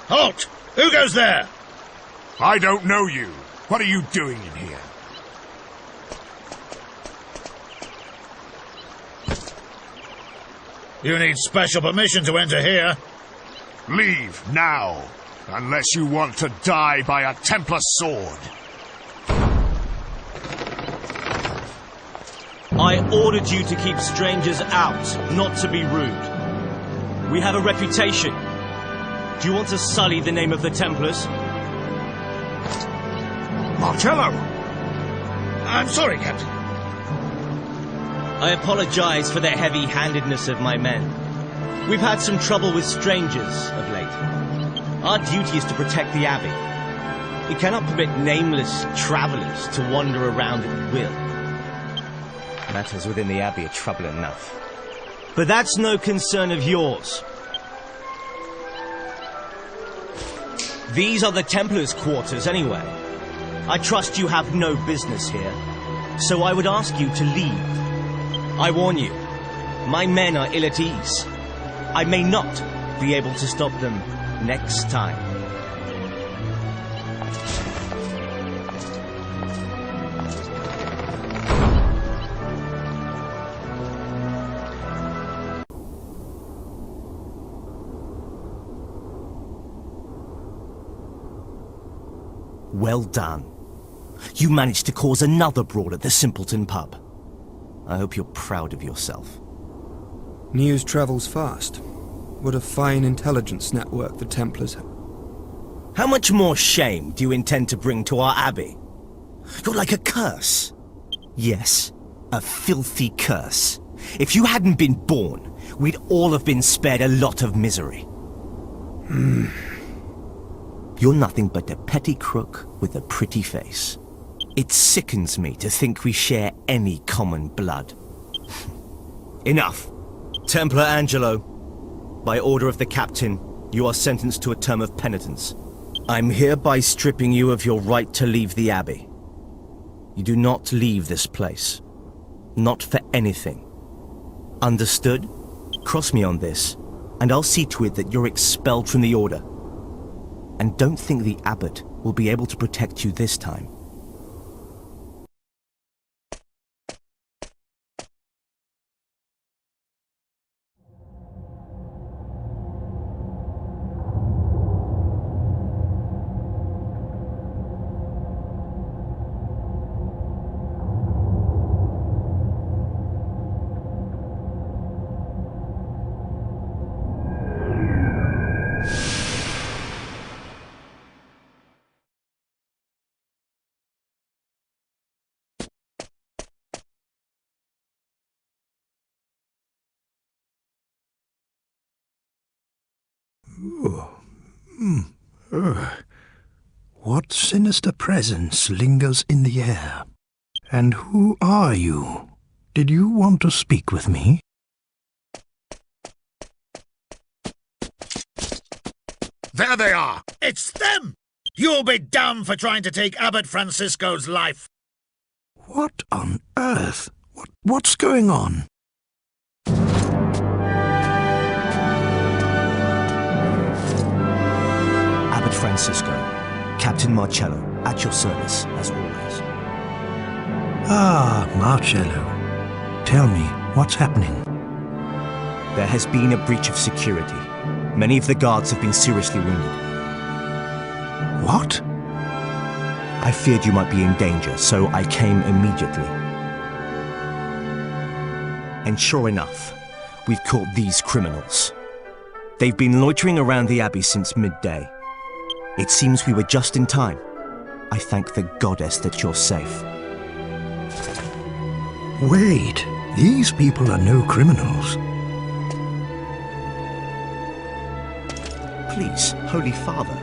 Halt! Who goes there? I don't know you. What are you doing in here? You need special permission to enter here. Leave now, unless you want to die by a Templar sword. I ordered you to keep strangers out, not to be rude. We have a reputation. Do you want to sully the name of the Templars? Marcello! I'm sorry, Captain. I apologize for the heavy-handedness of my men. We've had some trouble with strangers of late. Our duty is to protect the Abbey. We cannot permit nameless travelers to wander around at will. Matters within the Abbey are trouble enough. But that's no concern of yours. These are the Templars' quarters anyway. I trust you have no business here, so I would ask you to leave. I warn you, my men are ill at ease. I may not be able to stop them next time. Well done. You managed to cause another brawl at the Simpleton pub. I hope you're proud of yourself. News travels fast. What a fine intelligence network the Templars have. How much more shame do you intend to bring to our Abbey? You're like a curse. Yes, a filthy curse. If you hadn't been born, we'd all have been spared a lot of misery. You're nothing but a petty crook with a pretty face. It sickens me to think we share any common blood. Enough. Templar Angelo, by order of the captain, you are sentenced to a term of penitence. I'm hereby stripping you of your right to leave the Abbey. You do not leave this place. Not for anything. Understood? Cross me on this, and I'll see to it that you're expelled from the Order. And don't think the Abbot will be able to protect you this time. What sinister presence lingers in the air? And who are you? Did you want to speak with me? There they are! It's them! You'll be damned for trying to take Abbot Francisco's life! What on earth? What's going on? Abbot Francisco, Captain Marcello, at your service, as always. Ah, Marcello. Tell me, what's happening? There has been a breach of security. Many of the guards have been seriously wounded. What? I feared you might be in danger, so I came immediately. And sure enough, we've caught these criminals. They've been loitering around the Abbey since midday. It seems we were just in time. I thank the goddess that you're safe. Wait, these people are no criminals. Please, Holy Father,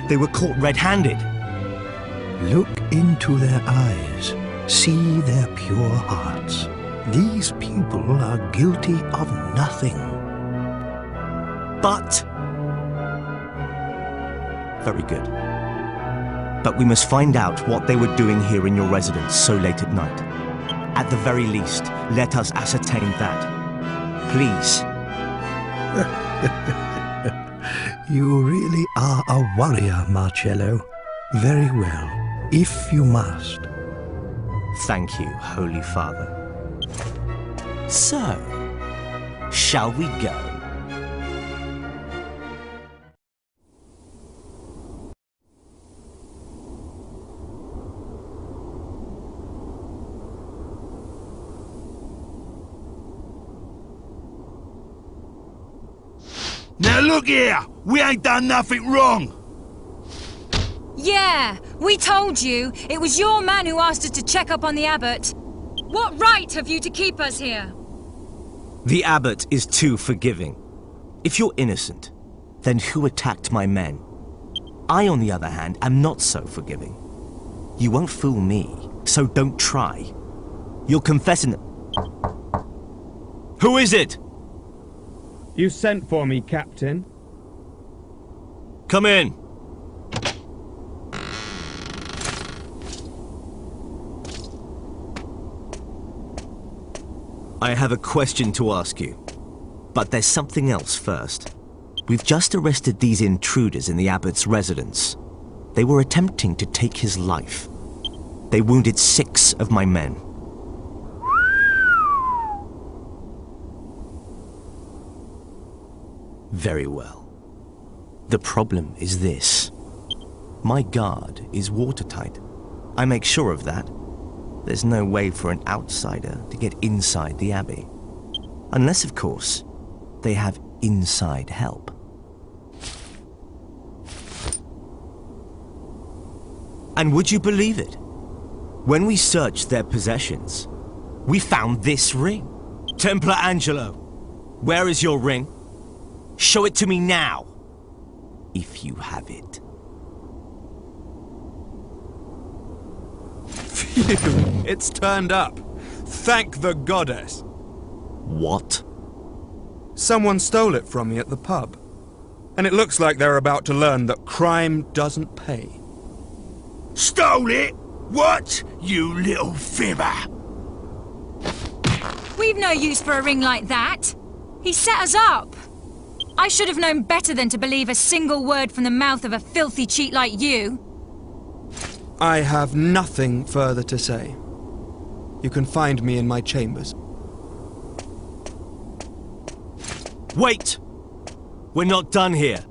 they were caught red-handed. Look into their eyes. See their pure hearts. These people are guilty of nothing. But... Very good. But we must find out what they were doing here in your residence so late at night. At the very least, let us ascertain that. Please. You really are a warrior, Marcello. Very well, if you must. Thank you, Holy Father. So, shall we go? Now look here! We ain't done nothing wrong! Yeah, we told you. It was your man who asked us to check up on the abbot. What right have you to keep us here? The abbot is too forgiving. If you're innocent, then who attacked my men? I, on the other hand, am not so forgiving. You won't fool me, so don't try. You'll confess in... Who is it? You sent for me, Captain. Come in. I have a question to ask you. But there's something else first. We've just arrested these intruders in the abbot's residence. They were attempting to take his life. They wounded 6 of my men. Very well. The problem is this. My guard is watertight. I make sure of that. There's no way for an outsider to get inside the abbey. Unless, of course, they have inside help. And would you believe it? When we searched their possessions, we found this ring. Templar Angelo, where is your ring? Show it to me now, if you have it. Phew, it's turned up. Thank the goddess. What? Someone stole it from me at the pub. And it looks like they're about to learn that crime doesn't pay. Stole it? What? You little fibber! We've no use for a ring like that. He set us up. I should have known better than to believe a single word from the mouth of a filthy cheat like you. I have nothing further to say. You can find me in my chambers. Wait! We're not done here.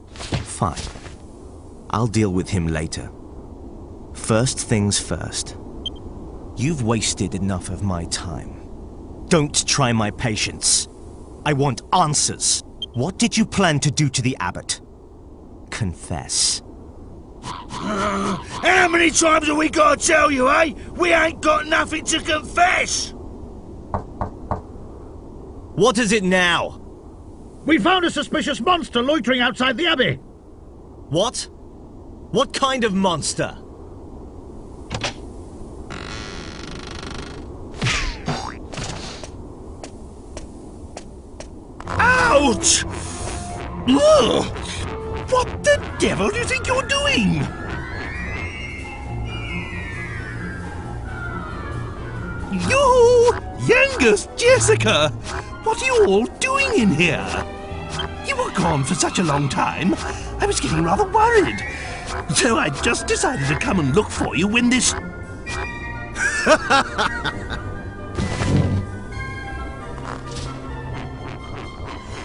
Fine. I'll deal with him later. First things first. You've wasted enough of my time. Don't try my patience. I want answers. What did you plan to do to the abbot? Confess. How many times have we got to tell you, eh? We ain't got nothing to confess! What is it now? We found a suspicious monster loitering outside the abbey. What? What kind of monster? Ouch! Ugh! What the devil do you think you're doing? You! Youngest Jessica! What are you all doing in here? You were gone for such a long time, I was getting rather worried. So I just decided to come and look for you when this...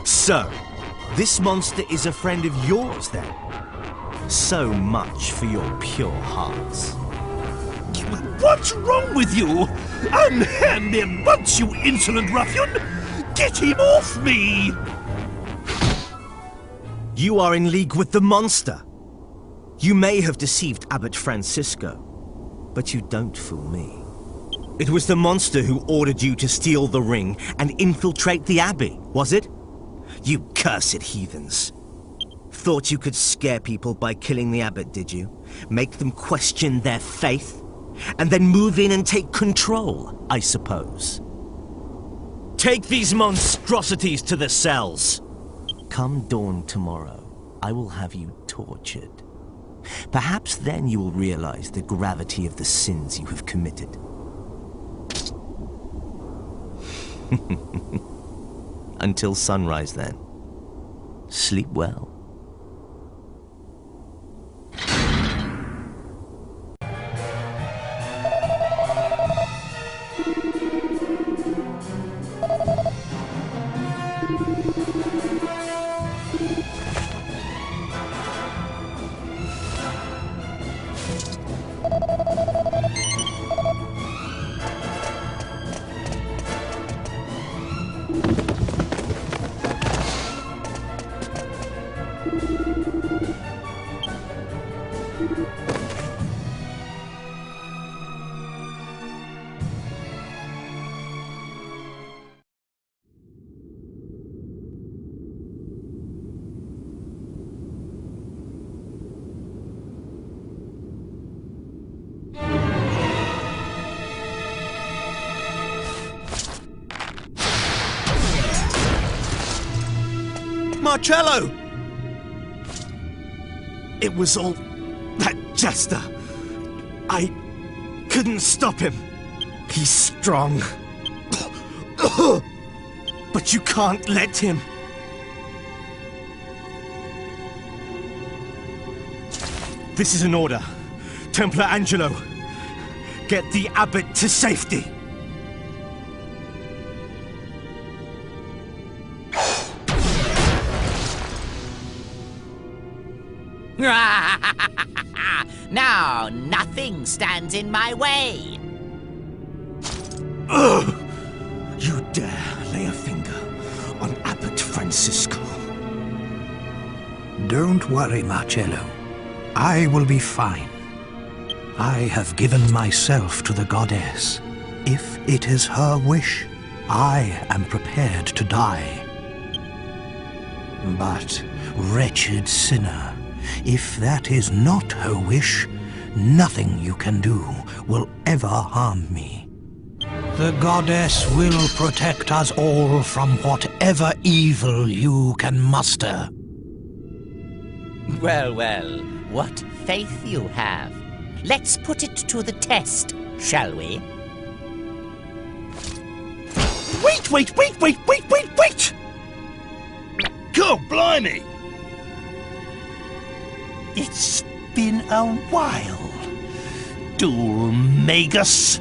So, this monster is a friend of yours, then? So much for your pure hearts. What's wrong with you? Unhand him once, you insolent ruffian! Get him off me! You are in league with the monster. You may have deceived Abbot Francisco, but you don't fool me. It was the monster who ordered you to steal the ring and infiltrate the abbey, was it? You cursed heathens. Thought you could scare people by killing the abbot, did you? Make them question their faith? And then move in and take control, I suppose. Take these monstrosities to the cells. Come dawn tomorrow, I will have you tortured. Perhaps then you will realize the gravity of the sins you have committed. Until sunrise, then. Sleep well. Marcello! It was all that jester. I couldn't stop him. He's strong. But you can't let him. This is an order. Templar Angelo, get the abbot to safety. Now, nothing stands in my way. Ugh! You dare lay a finger on Abbot Francisco? Don't worry, Marcello. I will be fine. I have given myself to the goddess. If it is her wish, I am prepared to die. But, wretched sinner, if that is not her wish, nothing you can do will ever harm me. The goddess will protect us all from whatever evil you can muster. Well, well, what faith you have. Let's put it to the test, shall we? Wait! God blimey! It's been a while, Dulmagus.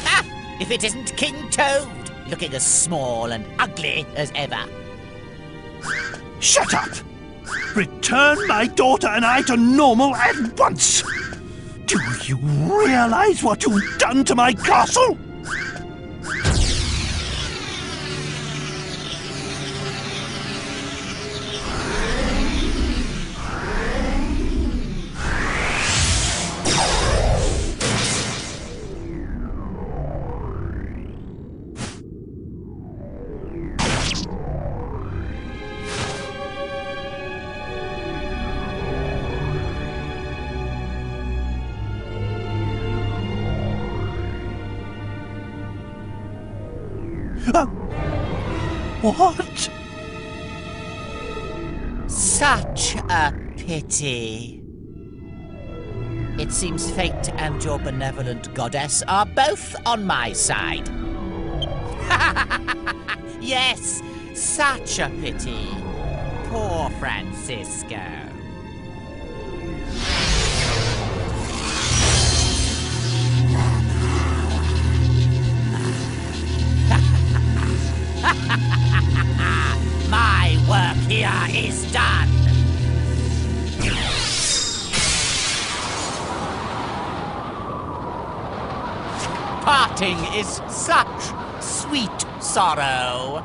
Ah! If it isn't King Toad, looking as small and ugly as ever. Shut up! Return my daughter and I to normal at once! Do you realize what you've done to my castle? What? Such a pity. It seems fate and your benevolent goddess are both on my side. Yes, such a pity. Poor Francisco. My work here is done. Parting is such sweet sorrow.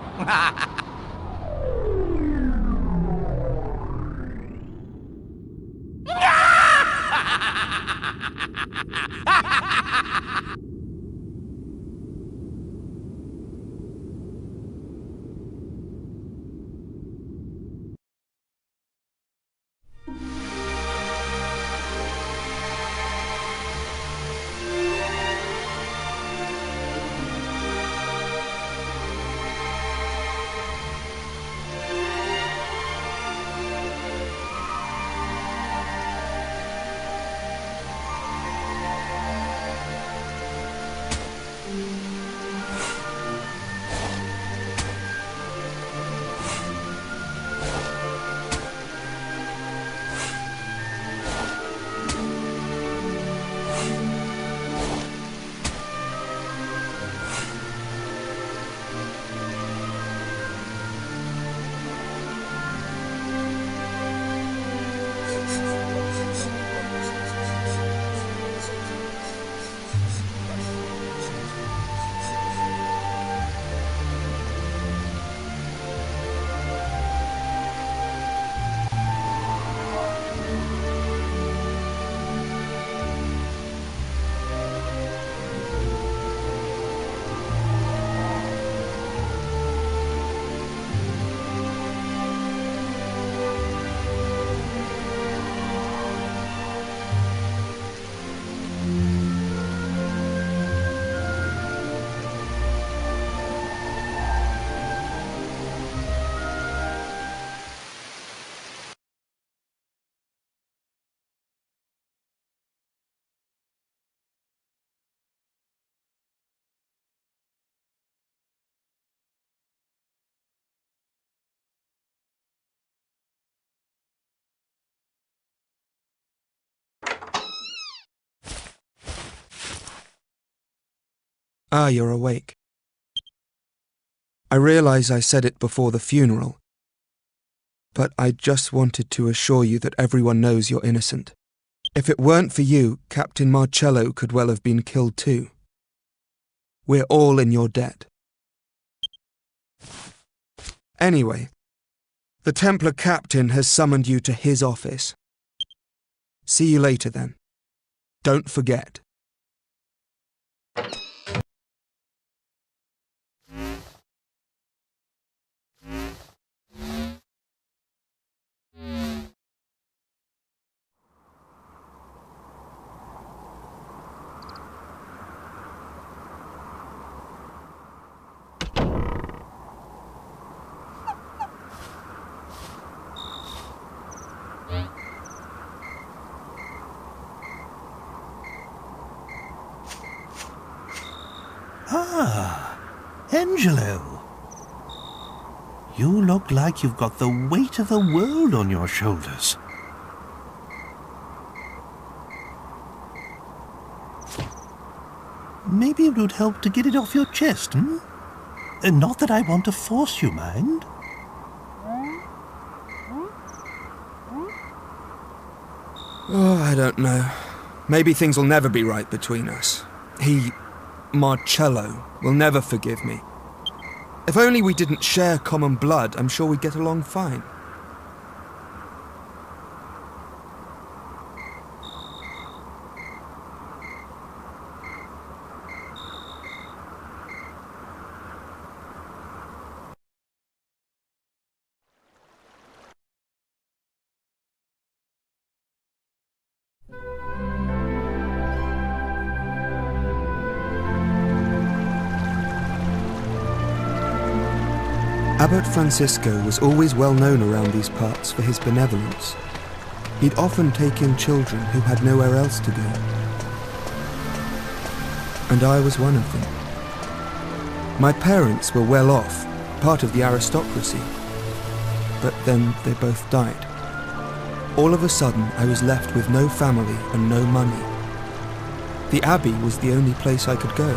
Ah, you're awake. I realize I said it before the funeral, but I just wanted to assure you that everyone knows you're innocent. If it weren't for you, Captain Marcello could well have been killed too. We're all in your debt. Anyway, the Templar captain has summoned you to his office. See you later then. Don't forget. Ah, Angelo. You look like you've got the weight of the world on your shoulders. Maybe it would help to get it off your chest, hmm? Not that I want to force you, mind. Oh, I don't know. Maybe things will never be right between us. Marcello, will never forgive me. If only we didn't share common blood, I'm sure we'd get along fine. Abbot Francisco was always well known around these parts for his benevolence. He'd often take in children who had nowhere else to go. And I was one of them. My parents were well off, part of the aristocracy. But then they both died. All of a sudden, I was left with no family and no money. The Abbey was the only place I could go.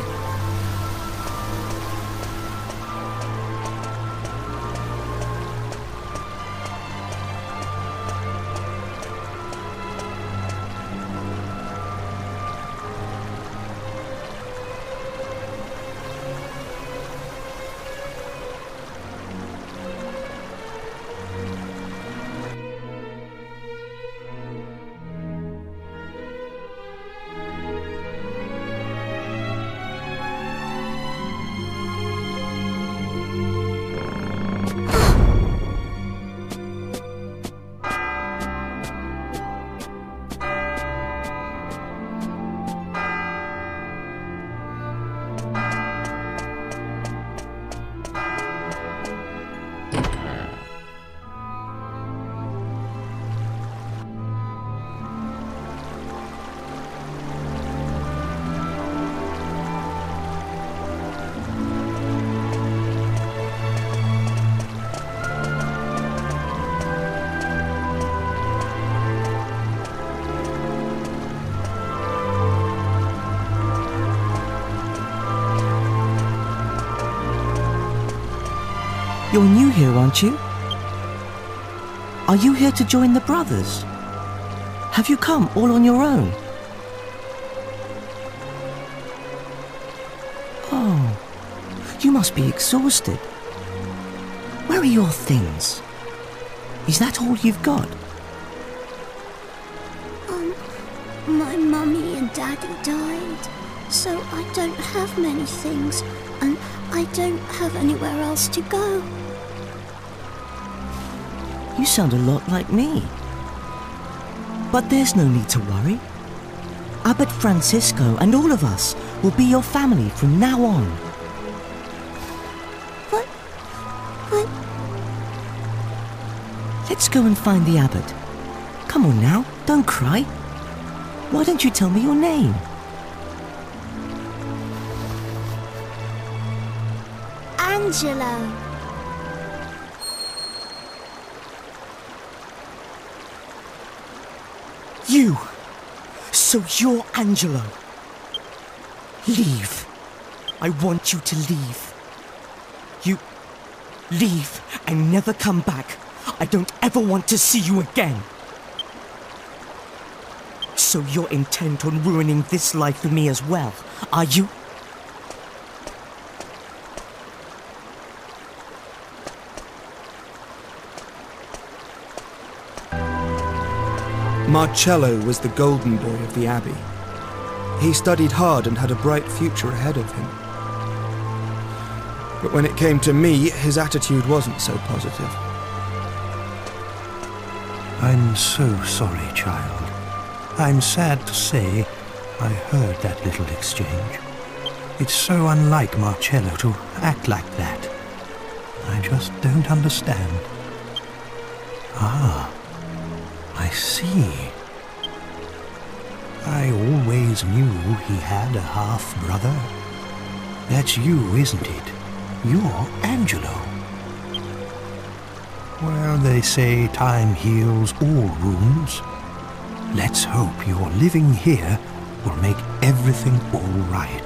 You're new here, aren't you? Are you here to join the brothers? Have you come all on your own? Oh, you must be exhausted. Where are your things? Is that all you've got? My mummy and daddy died, so I don't have many things, and I don't have anywhere else to go. You sound a lot like me. But there's no need to worry. Abbot Francisco and all of us will be your family from now on. But... Let's go and find the abbot. Come on now, don't cry. Why don't you tell me your name? Angelo. You! So you're Angelo. Leave. I want you to leave. You leave and never come back. I don't ever want to see you again. So you're intent on ruining this life for me as well, are you? Marcello was the golden boy of the Abbey. He studied hard and had a bright future ahead of him. But when it came to me, his attitude wasn't so positive. I'm so sorry, child. I'm sad to say I heard that little exchange. It's so unlike Marcello to act like that. I just don't understand. Ah, I see. I always knew he had a half-brother. That's you, isn't it? You're Angelo. Well, they say time heals all wounds. Let's hope your living here will make everything all right.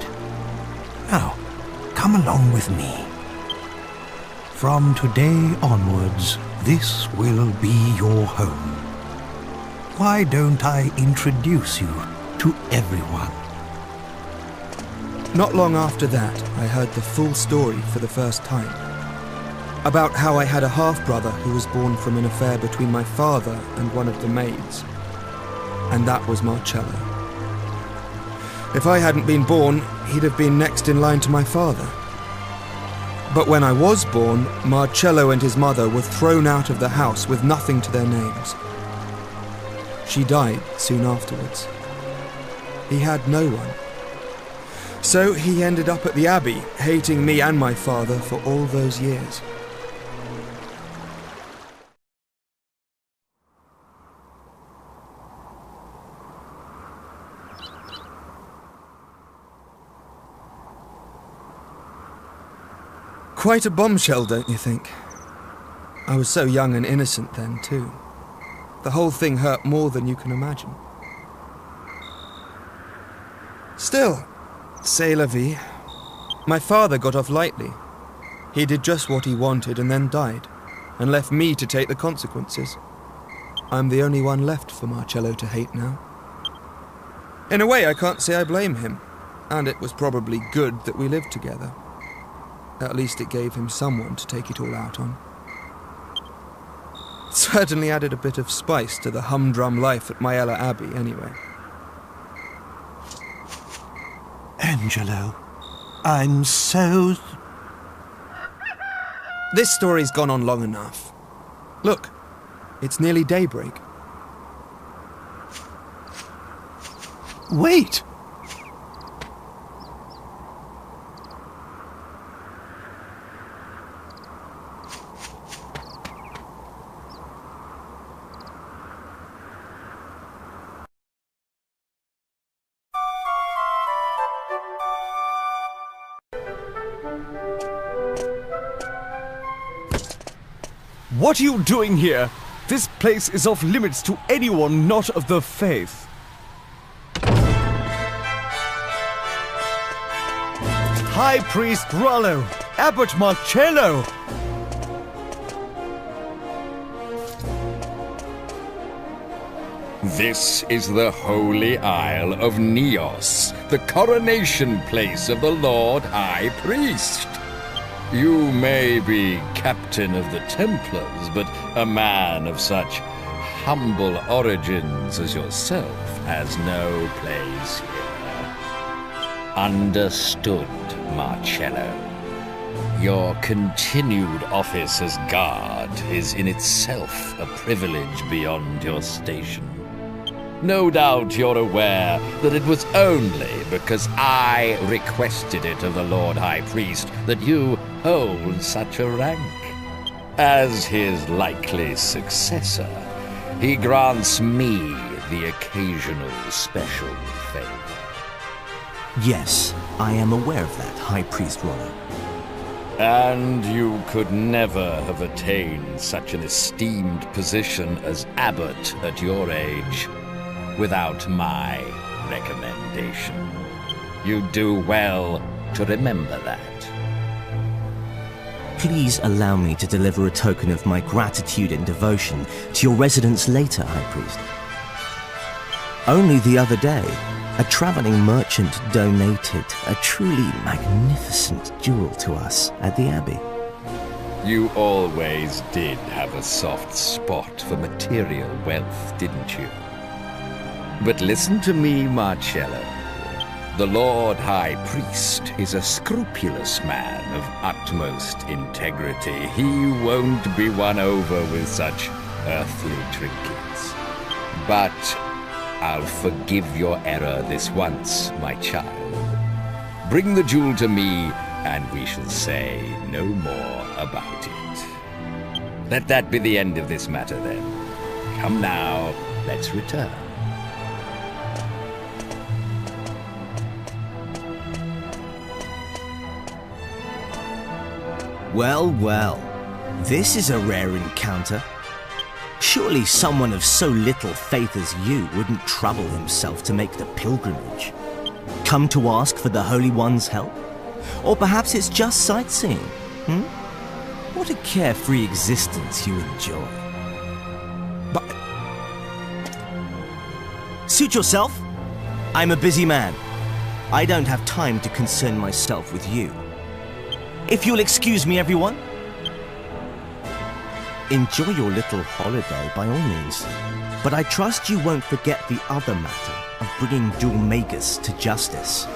Now, come along with me. From today onwards, this will be your home. Why don't I introduce you to everyone? Not long after that, I heard the full story for the first time. About how I had a half-brother who was born from an affair between my father and one of the maids. And that was Marcello. If I hadn't been born, he'd have been next in line to my father. But when I was born, Marcello and his mother were thrown out of the house with nothing to their names. She died soon afterwards. He had no one. So he ended up at the Abbey, hating me and my father for all those years. Quite a bombshell, don't you think? I was so young and innocent then, too. The whole thing hurt more than you can imagine. Still, c'est la vie. My father got off lightly. He did just what he wanted and then died, and left me to take the consequences. I'm the only one left for Marcello to hate now. In a way, I can't say I blame him, and it was probably good that we lived together. At least it gave him someone to take it all out on. It certainly added a bit of spice to the humdrum life at Myella Abbey, anyway. Angelo, I'm so... This story's gone on long enough. Look, it's nearly daybreak. Wait! What are you doing here? This place is off limits to anyone not of the faith. High Priest Rollo! Abbot Marcello! This is the Holy Isle of Neos, the coronation place of the Lord High Priest. You may be captain of the Templars, but a man of such humble origins as yourself has no place here. Understood, Marcello. Your continued office as guard is in itself a privilege beyond your station. No doubt you're aware that it was only because I requested it of the Lord High Priest that you hold such a rank. As his likely successor, he grants me the occasional special favor. Yes, I am aware of that, High Priest Rollo. And you could never have attained such an esteemed position as abbot at your age without my recommendation. You do well to remember that. Please allow me to deliver a token of my gratitude and devotion to your residence later, High Priest. Only the other day, a traveling merchant donated a truly magnificent jewel to us at the Abbey. You always did have a soft spot for material wealth, didn't you? But listen to me, Marcello. The Lord High Priest is a scrupulous man of utmost integrity. He won't be won over with such earthly trinkets. But I'll forgive your error this once, my child. Bring the jewel to me, and we shall say no more about it. Let that be the end of this matter, then. Come now, let's return. Well, well, this is a rare encounter. Surely someone of so little faith as you wouldn't trouble himself to make the pilgrimage. Come to ask for the Holy One's help? Or perhaps it's just sightseeing, What a carefree existence you enjoy. But... suit yourself. I'm a busy man. I don't have time to concern myself with you. If you'll excuse me, everyone. Enjoy your little holiday, by all means. But I trust you won't forget the other matter of bringing Dulmagus to justice.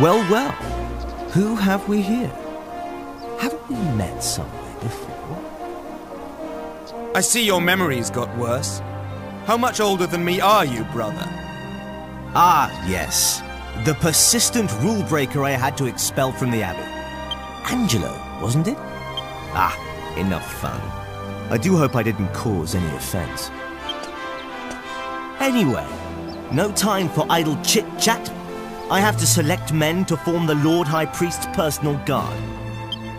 Well, well, who have we here? Haven't we met somewhere before? I see your memory's got worse. How much older than me are you, brother? Ah, yes. The persistent rule breaker I had to expel from the Abbey. Angelo, wasn't it? Ah, enough fun. I do hope I didn't cause any offense. Anyway, no time for idle chit-chat. I have to select men to form the Lord High Priest's personal guard.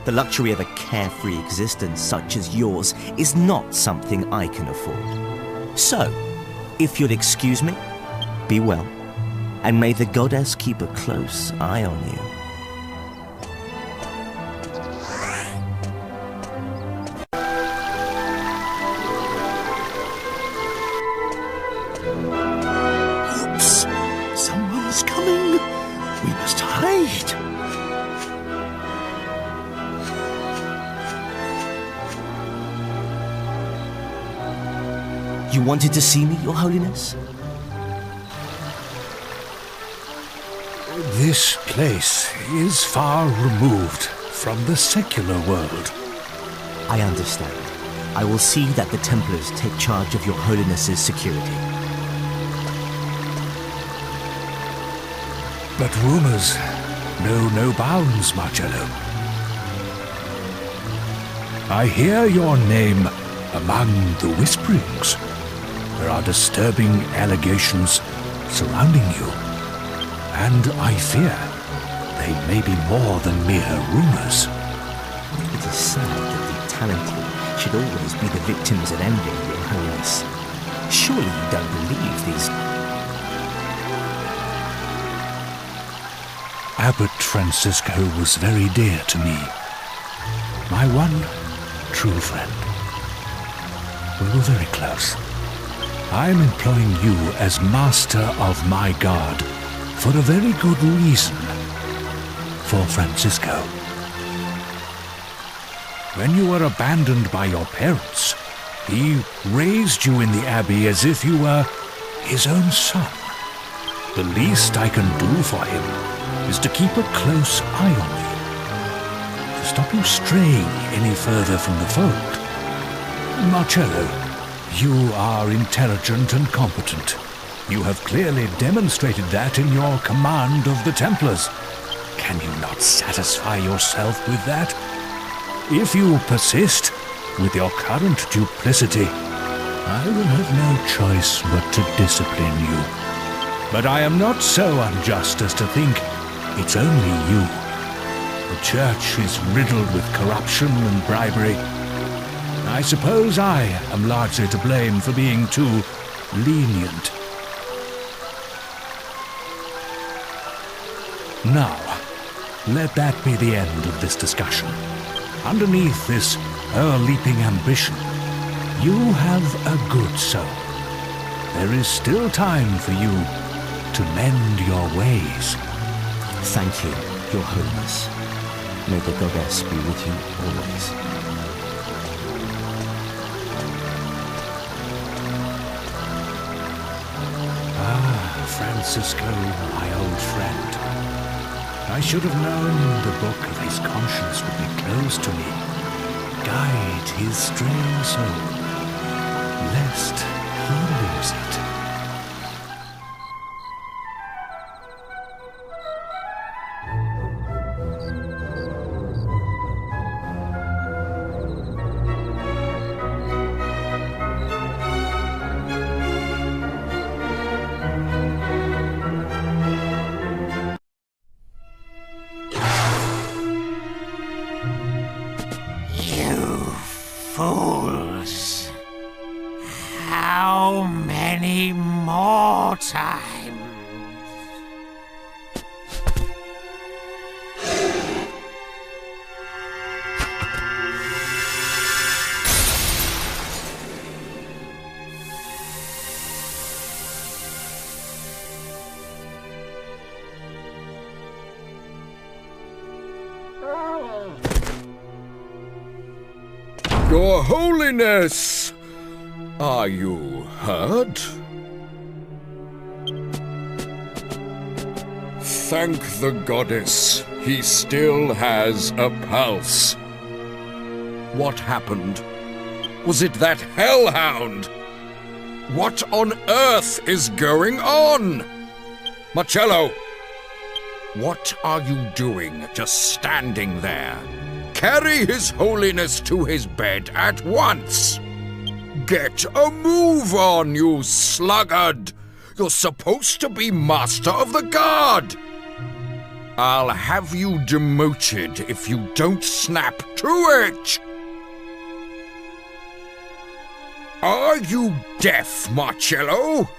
The luxury of a carefree existence such as yours is not something I can afford. So, if you'll excuse me, be well, and may the goddess keep a close eye on you. Oops! Someone's coming! We must hide! You wanted to see me, Your Holiness? This place is far removed from the secular world. I understand. I will see that the Templars take charge of Your Holiness's security. But rumors know no bounds, Marcello. I hear your name among the whisperings. There are disturbing allegations surrounding you, and I fear they may be more than mere rumors. It is sad that the talented should always be the victims of envy, Your Holiness. Surely you don't believe these... Abbot Francisco was very dear to me. My one true friend. We were very close. I am employing you as master of my guard for a very good reason. For Francisco. When you were abandoned by your parents, he raised you in the Abbey as if you were his own son. The least I can do for him is to keep a close eye on you, to stop you straying any further from the fold. Marcello, you are intelligent and competent. You have clearly demonstrated that in your command of the Templars. Can you not satisfy yourself with that? If you persist with your current duplicity, I will have no choice but to discipline you. But I am not so unjust as to think it's only you. The church is riddled with corruption and bribery. I suppose I am largely to blame for being too lenient. Now, let that be the end of this discussion. Underneath this ear-leaping ambition, you have a good soul. There is still time for you to mend your ways. Thank you, Your Holiness. May the goddess be with you always. Francisco, my old friend. I should have known the book of his conscience would be closed to me. Guide his straying soul, lest he lose it. Fools! How many more times? Your Holiness! Are you hurt? Thank the goddess, he still has a pulse. What happened? Was it that hellhound? What on earth is going on? Marcello! What are you doing just standing there? Carry His Holiness to his bed at once! Get a move on, you sluggard! You're supposed to be Master of the Guard! I'll have you demoted if you don't snap to it! Are you deaf, Marcello?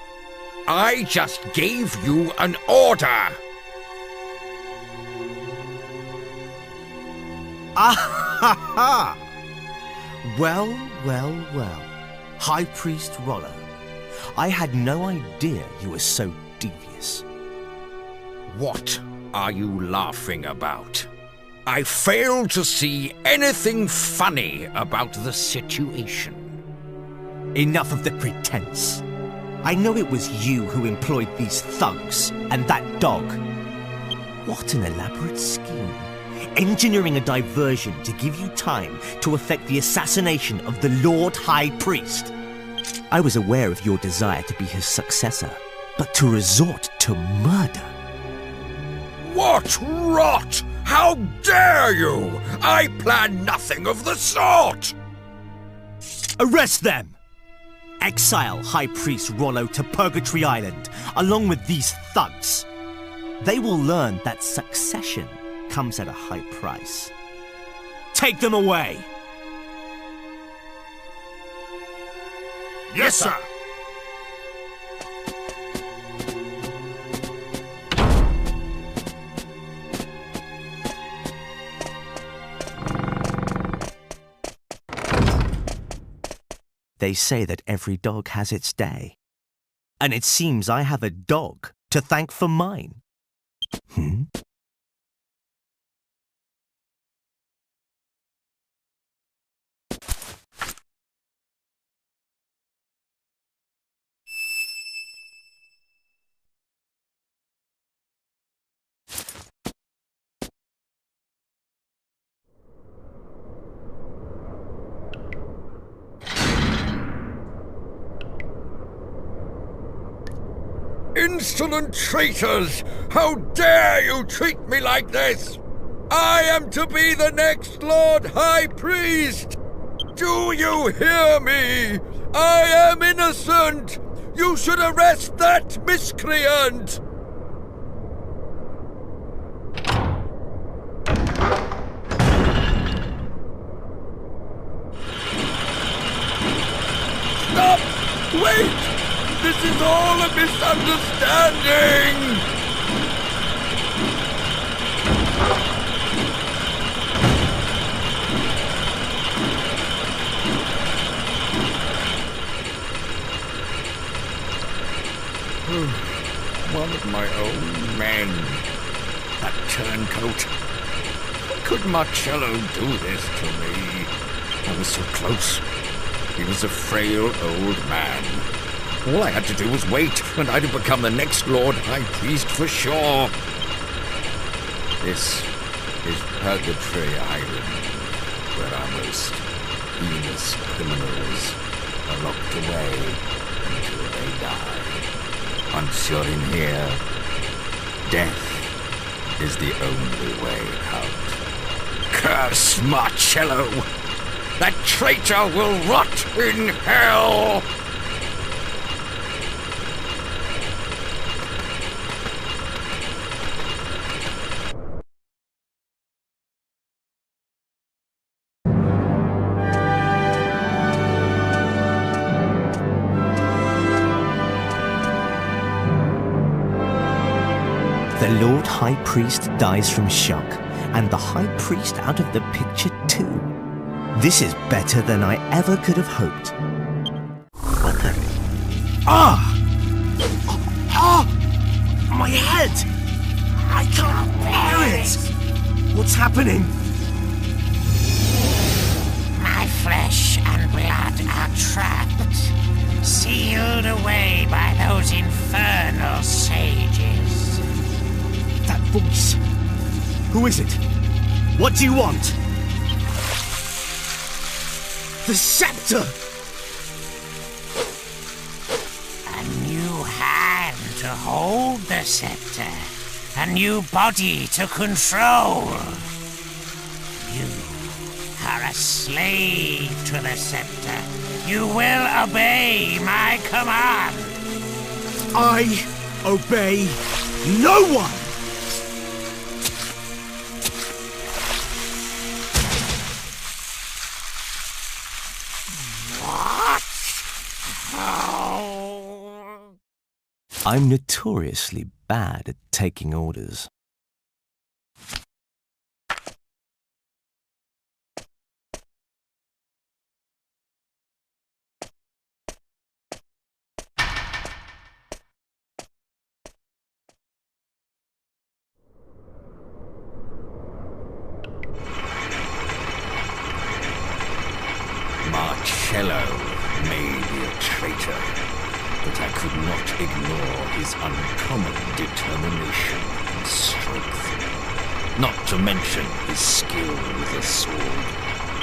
I just gave you an order! Ah ha ha! Well, well, well. High Priest Rollo, I had no idea you were so devious. What are you laughing about? I fail to see anything funny about the situation. Enough of the pretense. I know it was you who employed these thugs and that dog. What an elaborate scheme. Engineering a diversion to give you time to effect the assassination of the Lord High Priest. I was aware of your desire to be his successor, but to resort to murder. What rot! How dare you! I plan nothing of the sort! Arrest them! Exile High Priest Rollo to Purgatory Island, along with these thugs. They will learn that succession comes at a high price. Take them away! Yes, sir! They say that every dog has its day. And it seems I have a dog to thank for mine. Insolent traitors! How dare you treat me like this? I am to be the next Lord High Priest! Do you hear me? I am innocent! You should arrest that miscreant! Stop! Wait! This is all a misunderstanding! One of my own men. That turncoat. How could Marcello do this to me? I was so close. He was a frail old man. All I had to do was wait, and I'd have become the next Lord High Priest for sure. This is Purgatory Island, where our most heinous criminals are locked away until they die. Once you're in here, death is the only way out. Curse Marcello! That traitor will rot in hell! The Lord High Priest dies from shock, and the High Priest out of the picture too. This is better than I ever could have hoped. What the... Ah! Ah! My head! I can't bear it! What's happening? My flesh and blood are trapped, sealed away by those infernal sages. That voice. Who is it? What do you want? The scepter! A new hand to hold the scepter. A new body to control. You are a slave to the scepter. You will obey my command. I obey no one! I'm notoriously bad at taking orders. Marcello may be a traitor, but I could not ignore his uncommon determination and strength. Not to mention his skill with a sword.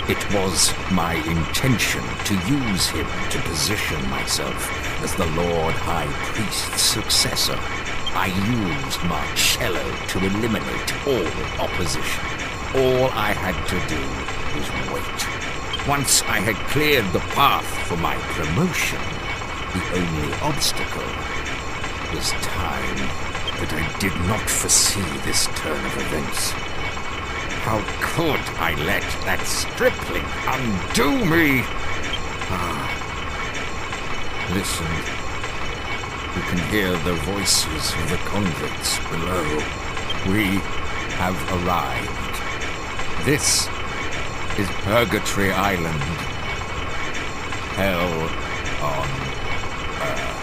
It was my intention to use him to position myself as the Lord High Priest's successor. I used Marcello to eliminate all opposition. All I had to do was wait. Once I had cleared the path for my promotion, the only obstacle was time. But I did not foresee this turn of events. How could I let that stripling undo me? Listen. You can hear the voices of the convicts below. We have arrived. This is Purgatory Island. Hell on Earth.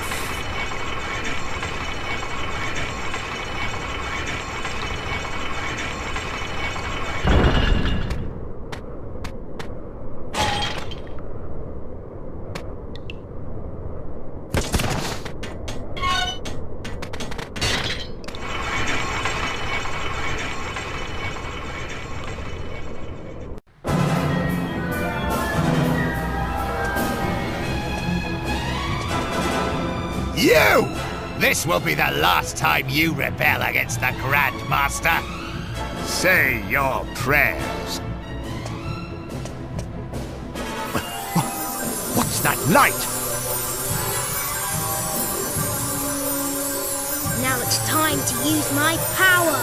You! This will be the last time you rebel against the Grand Master. Say your prayers. What's that light? time to use my power.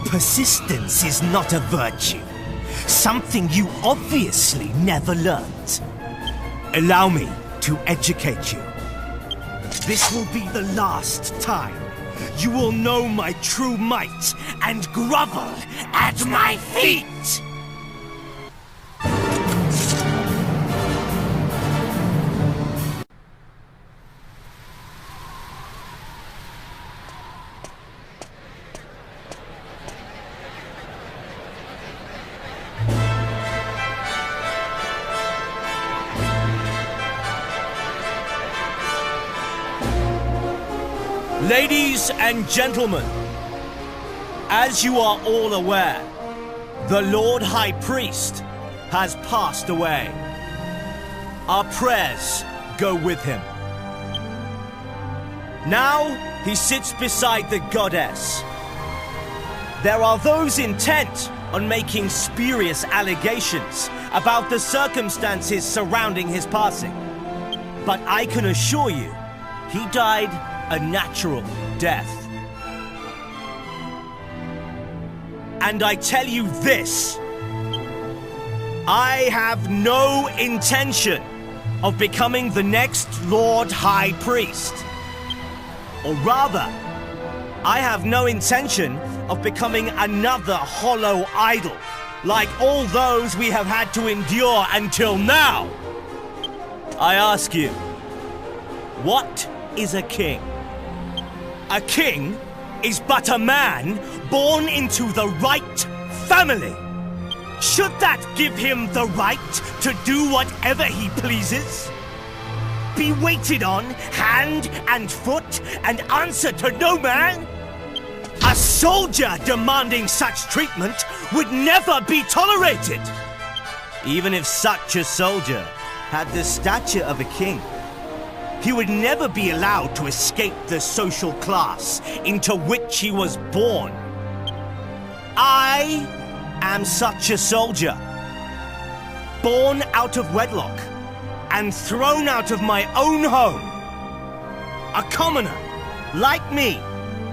Persistence is not a virtue. Something you obviously never learned. Allow me to educate you. This will be the last time you will know my true might and grovel at my feet! Ladies and gentlemen, as you are all aware, the Lord High Priest has passed away. Our prayers go with him. Now he sits beside the goddess. There are those intent on making spurious allegations about the circumstances surrounding his passing. But I can assure you, he died a natural death. And I tell you this, I have no intention of becoming the next Lord High Priest. Or rather, I have no intention of becoming another hollow idol, like all those we have had to endure until now. I ask you, what is a king? A king is but a man born into the right family. Should that give him the right to do whatever he pleases? Be waited on hand and foot and answer to no man? A soldier demanding such treatment would never be tolerated. Even if such a soldier had the stature of a king, he would never be allowed to escape the social class into which he was born. I am such a soldier, born out of wedlock and thrown out of my own home. A commoner, like me,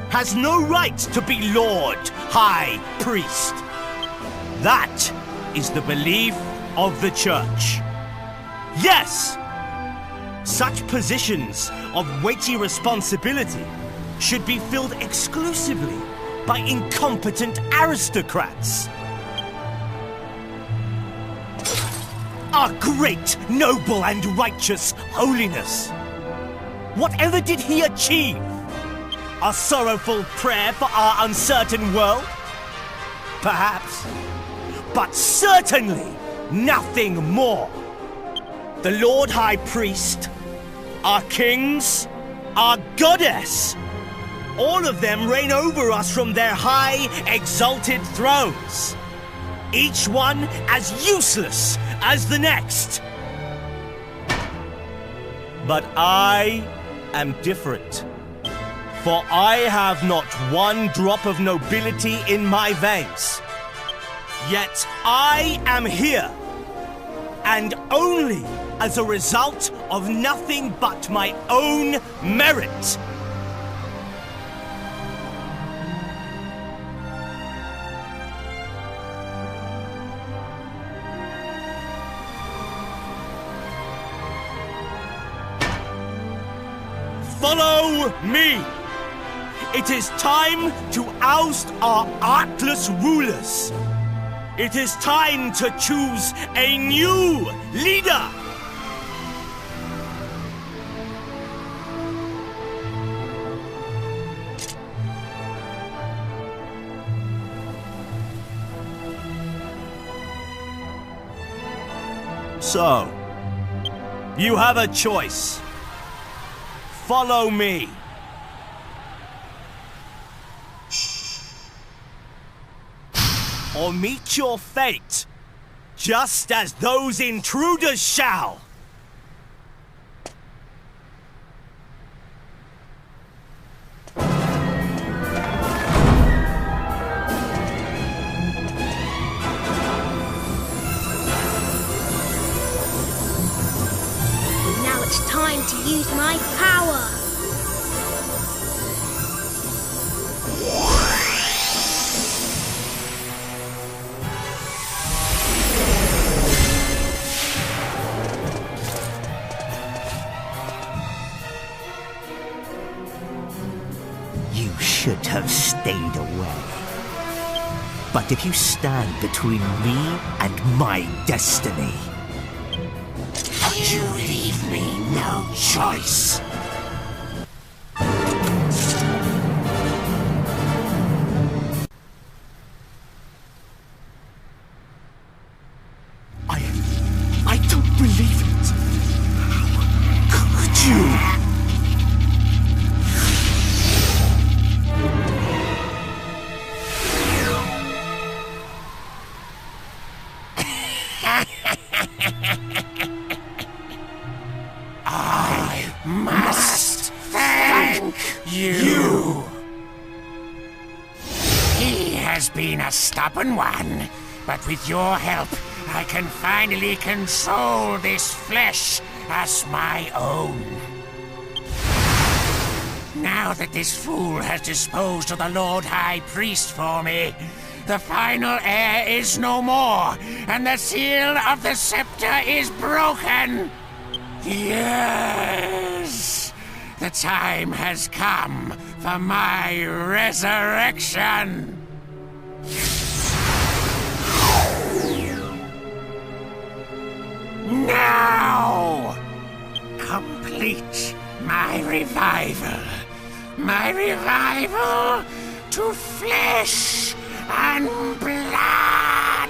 has no right to be Lord High Priest. That is the belief of the Church. Yes! Such positions of weighty responsibility should be filled exclusively by incompetent aristocrats. Our great, noble, and righteous holiness. Whatever did he achieve? A sorrowful prayer for our uncertain world? Perhaps. But certainly nothing more. The Lord High Priest, our kings, our goddess, all of them reign over us from their high, exalted thrones. Each one as useless as the next. But I am different. For I have not one drop of nobility in my veins. Yet I am here, and only as a result of nothing but my own merit. Follow me! It is time to oust our artless rulers. It is time to choose a new leader! So, you have a choice. Follow me. Or meet your fate, just as those intruders shall. going to use my power. You should have stayed away. But if you stand between me and my destiny, you leave me no choice. I don't believe it. How could you? I must thank you. He has been a stubborn one, but with your help, I can finally control this flesh as my own. Now that this fool has disposed of the Lord High Priest for me, the final heir is no more, and the seal of the scepter is broken. Yes, the time has come for my resurrection. Now, complete my revival. My revival to flesh and blood.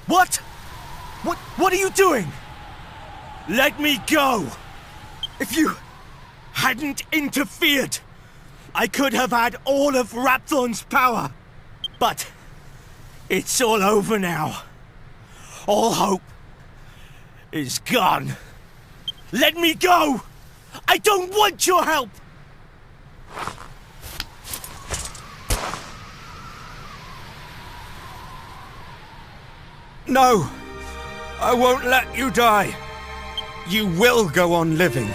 What? What are you doing? Let me go! If you hadn't interfered, I could have had all of Rapthorn's power. But it's all over now. All hope is gone. Let me go! I don't want your help! No! I won't let you die. You will go on living,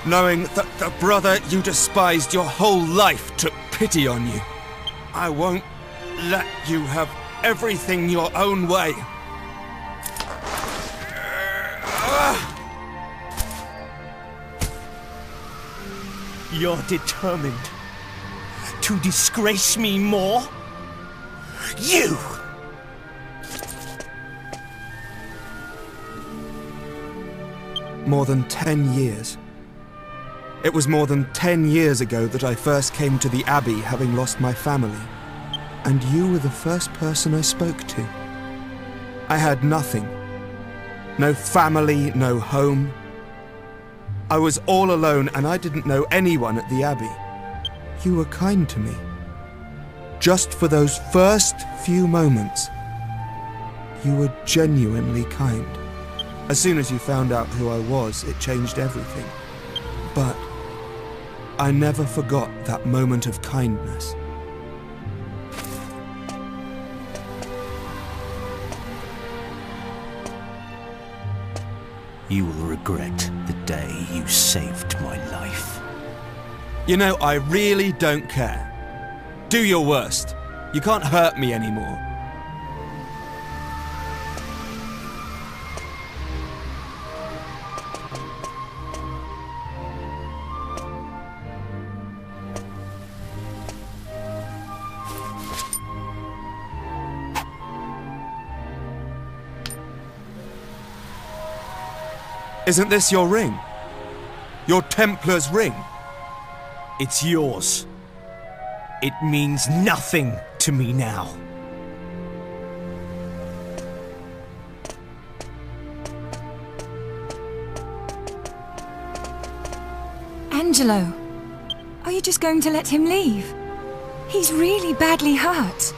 knowing that the brother you despised your whole life took pity on you. I won't let you have everything your own way. You're determined to disgrace me more? You! More than 10 years. It was more than 10 years ago that I first came to the Abbey, having lost my family. And you were the first person I spoke to. I had nothing. No family, no home. I was all alone and I didn't know anyone at the Abbey. You were kind to me. Just for those first few moments, you were genuinely kind. As soon as you found out who I was, it changed everything. But I never forgot that moment of kindness. You will regret the day you saved my life. You know, I really don't care. Do your worst. You can't hurt me anymore. Isn't this your ring? Your Templar's ring? It's yours. It means nothing to me now. Angelo, are you just going to let him leave? He's really badly hurt.